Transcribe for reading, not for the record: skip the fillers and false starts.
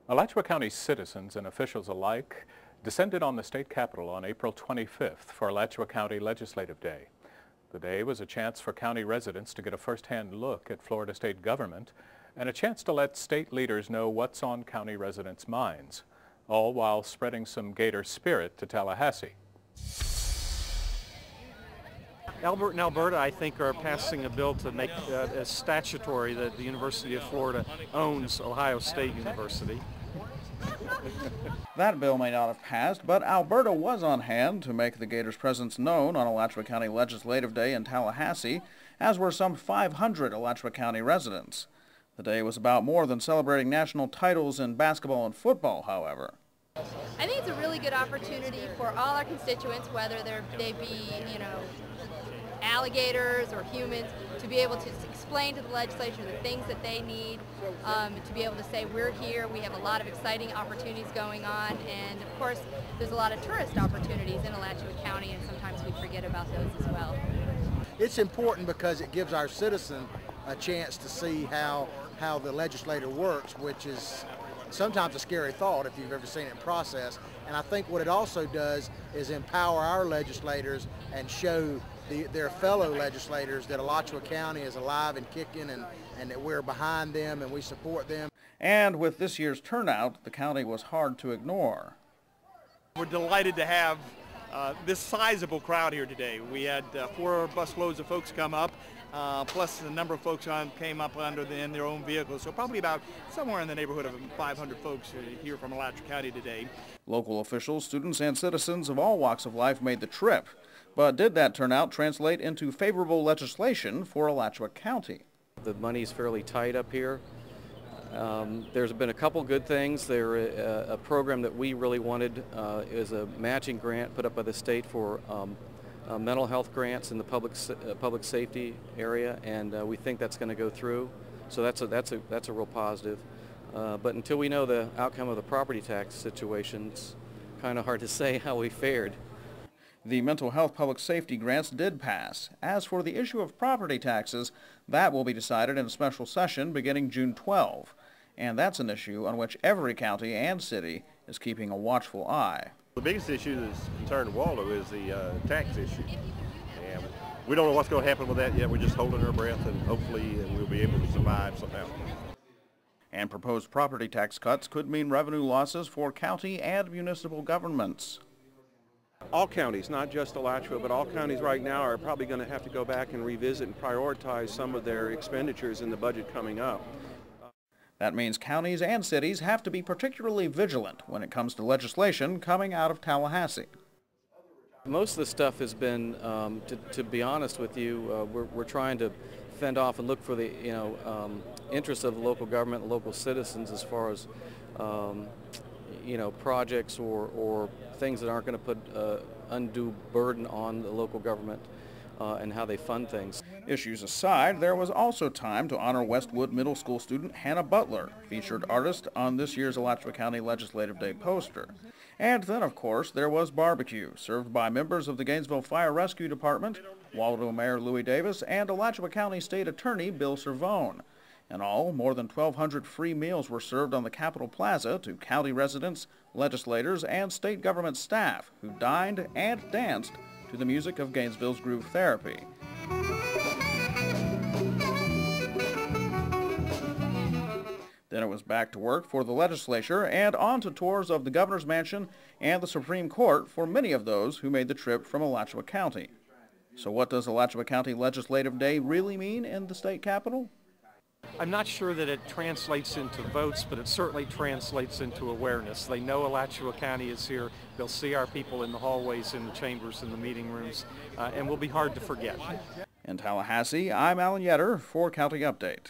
Alachua County citizens and officials alike descended on the state capitol on April 25th for Alachua County Legislative Day. The day was a chance for county residents to get a first-hand look at Florida state government and a chance to let state leaders know what's on county residents' minds, all while spreading some Gator spirit to Tallahassee. Albert and Alberta, I think, are passing a bill to make it statutory that the University of Florida owns Ohio State University. That bill may not have passed, but Alberta was on hand to make the Gators' presence known on Alachua County Legislative Day in Tallahassee, as were some 500 Alachua County residents. The day was about more than celebrating national titles in basketball and football, however. I think it's a really good opportunity for all our constituents, whether they be, alligators or humans, to be able to explain to the legislature the things that they need, to be able to say we're here, we have a lot of exciting opportunities going on, and of course there's a lot of tourist opportunities in Alachua County, and sometimes we forget about those as well. It's important because it gives our citizen a chance to see how the legislator works, which is sometimes a scary thought if you've ever seen it in process. And I think what it also does is empower our legislators and show their fellow legislators that Alachua County is alive and kicking, and that we're behind them and we support them. And with this year's turnout, the county was hard to ignore. We're delighted to have this sizable crowd here today. We had 4 busloads of folks come up, plus a number of folks came up in their own vehicles, so probably about somewhere in the neighborhood of 500 folks here from Alachua County today. Local officials, students, and citizens of all walks of life made the trip. But did that turnout translate into favorable legislation for Alachua County? The money's fairly tight up here. There's been a couple good things. A program that we really wanted is a matching grant put up by the state for mental health grants in the public safety area, and we think that's going to go through. So that's a real positive. But until we know the outcome of the property tax situation, it's kind of hard to say how we fared. The mental health public safety grants did pass. As for the issue of property taxes, that will be decided in a special session beginning June 12. And that's an issue on which every county and city is keeping a watchful eye. The biggest issue that's concerned Waldo is the tax issue. And we don't know what's going to happen with that yet. We're just holding our breath, and hopefully we'll be able to survive somehow. And proposed property tax cuts could mean revenue losses for county and municipal governments. All counties, not just Alachua, but all counties right now are probably going to have to go back and revisit and prioritize some of their expenditures in the budget coming up. That means counties and cities have to be particularly vigilant when it comes to legislation coming out of Tallahassee. Most of the stuff has been, to be honest with you, we're trying to fend off and look for the interests of the local government and local citizens as far as projects or things that aren't going to put undue burden on the local government and how they fund things. Issues aside, there was also time to honor Westwood Middle School student Hannah Butler, featured artist on this year's Alachua County Legislative Day poster. And then, of course, there was barbecue, served by members of the Gainesville Fire Rescue Department, Waldo Mayor Louis Davis, and Alachua County State Attorney Bill Cervone. In all, more than 1,200 free meals were served on the Capitol Plaza to county residents, legislators, and state government staff who dined and danced to the music of Gainesville's Groove Therapy. Then it was back to work for the legislature and on to tours of the governor's mansion and the Supreme Court for many of those who made the trip from Alachua County. So what does Alachua County Legislative Day really mean in the state capitol? I'm not sure that it translates into votes, but it certainly translates into awareness. They know Alachua County is here. They'll see our people in the hallways, in the chambers, in the meeting rooms, and will be hard to forget. In Tallahassee, I'm Alan Yetter for County Update.